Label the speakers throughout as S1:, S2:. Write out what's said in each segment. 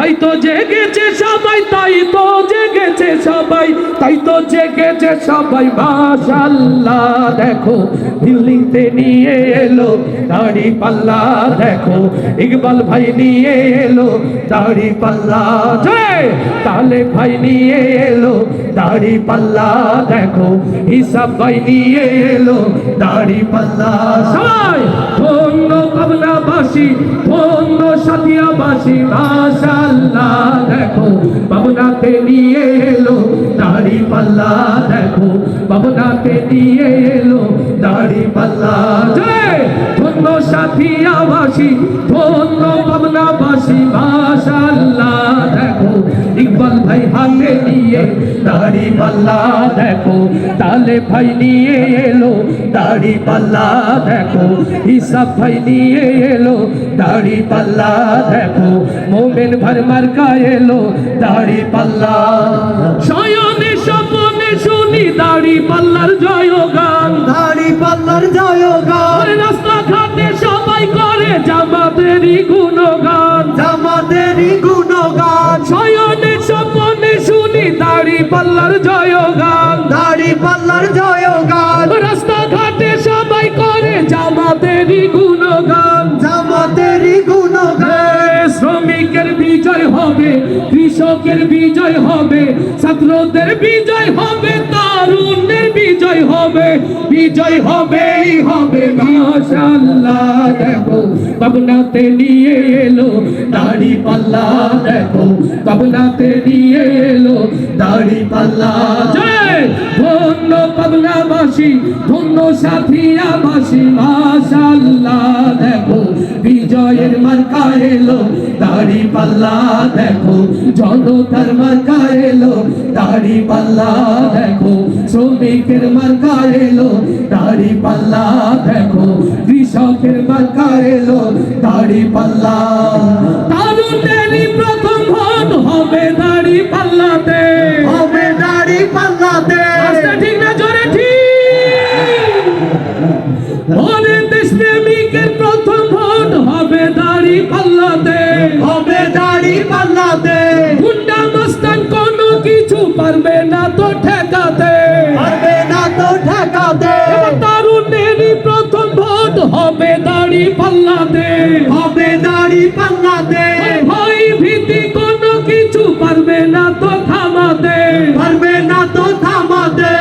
S1: তাই তো জেগেছে সবাই, তাই তো জেগেছে সবাই, তাই তো জেগেছে সবাই। মাশাআল্লাহ দেখো দিল্লিতে নিয়ে এলো দাড়ি পাল্লা, দেখো ইকবাল ভাই নিয়ে এলো দাড়ি পাল্লা, জয় তালে ভাই নিয়ে এলো দাড়ি পাল্লা, দেখো হিসাব ভাই নিয়ে এলো দাড়ি পাল্লা। সবাই ধন্য পাবনাবাসী, ধন্য সাদিয়াবাসী, মাশাআল্লাহ দেখো পাবনাতে নিয়ে এলো দাড়ি পাল্লা, দেখো পাবনাতে নিয়ে এলো দাড়ি পাল্লা, জয় ধন্য সাদিয়াবাসী, ধন্য পাবনাবাসী, মাশাআল্লাহ দেখো ইকবাল ভাই হাতে নিয়ে দাড়ি পাল্লা, দেখো তালে ভাই নিয়ে এলো দাড়ি পাল্লা, দেখো হিসাব ভাই নিয়ে এলো দাড়ি পাল্লা, দেখো মোমেন ভাই মার্কা এলো দাড়ি পাল্লা। শয়নে স্বপনে শুনি দাড়ি পাল্লার জয়গান,
S2: দাড়ি পাল্লার জয়গান,
S1: রাস্তাঘাটে সবাই করে জামাতেরই গুণগান,
S2: জামাতেরই গুণগান।
S1: শয়নে স্বপনে শুনি দাড়ি পাল্লার জয়গান,
S2: দাড়ি পাল্লার জয়গান,
S1: রাস্তাঘাটে সবাই করে জামাতেরই গুণগান,
S2: জামাতেরই গুণগান।
S1: শ্রমিকের বিজয় হবে, কৃষকের বিজয় হবে, ছাত্রদের বিজয় হবে, তরুণের বিজয় হবে, বিজয় হবেই হবে। মাশাআল্লাহ দেখো পাবনাতে নিয়ে এলো দাড়ি পাল্লা, দেখো পাবনাতে নিয়ে এলো দাড়ি পাল্লা, জয় ধন্য পাবনাবাসী, ধন্য সাথিয়াবাসী, মাশাআল্লাহ দেখো বিজয়ের মার্কা এলো দাড়ি পাল্লা, দেখো জনতার মার্কা এলো দাড়ি পাল্লা, দেখো শ্রমিকের মার্কা এলো দাড়ি পাল্লা, দেখো কৃষকের মার্কা এলো দাড়ি পাল্লা। তরুণেরই প্রথম ভোট হবে দাড়ি পাল্লাতে,
S2: হবে দাড়ি পাল্লাতে।
S1: আস্তে ঠিক না জোরে ঠিক? ওরে দেশপ্রেমিকের প্রথম ভোট হবে দাড়ি পাল্লাতে,
S2: হবে দাড়ি পাল্লাতে।
S1: গুন্ডা মস্তান কোনো কিছু পারবে না তো ঠেকাতে,
S2: পারবে না তো ঠেকাতে।
S1: তরুণেরই প্রথম ভোট হবে দাড়ি পাল্লাতে,
S2: হবে দাড়ি পাল্লাতে।
S1: ভয় ভীতি কোনো কিছু পারবে না তো থামাতে,
S2: পারবে না তো থামাতে।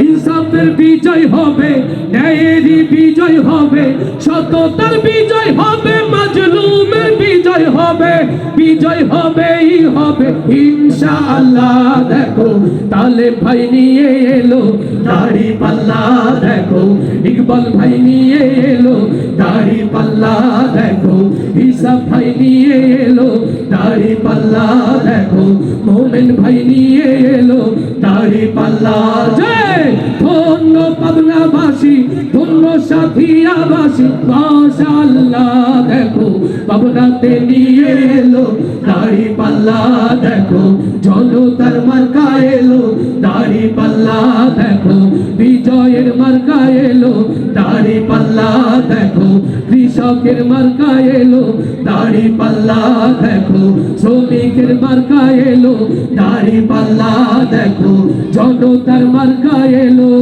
S1: ইনসাফের বিজয় হবে, ন্যায়েরই বিজয় হবে, সততার বিজয় হবে, মাজলুমের বিজয় হবে, বিজয় হবেই হবে ইনশাআল্লাহ। দেখো তালে ভাই নিয়ে এলো দাড়ি পাল্লা, দেখো ইকবাল ভাই নিয়ে এলো দাড়ি পাল্লা, দেখো হিসাব ভাই নিয়ে এলো দাড়ি পাল্লা, দেখো মোমেন ভাই নিয়ে এলো দাড়ি পাল্লা, জয় ধন্য পাবনাবাসী, ধন্য সাথিয়াবাসী, মাশাআল্লাহ দেখো পাবনাতে নিয়ে এলো দাড়ি পাল্লা, দেখো জনতার মার্কা এলো দাড়ি পাল্লা, দেখো বিজয়ের মার্কা এলো দাড়ি পাল্লা, দেখো কৃষকের মার্কা এলো দাড়ি পাল্লা, দেখো শ্রমিকের মার্কা এলো দাড়ি পাল্লা, দেখো জনতার মার্কা এলো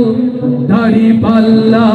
S1: দাড়ি পাল্লা।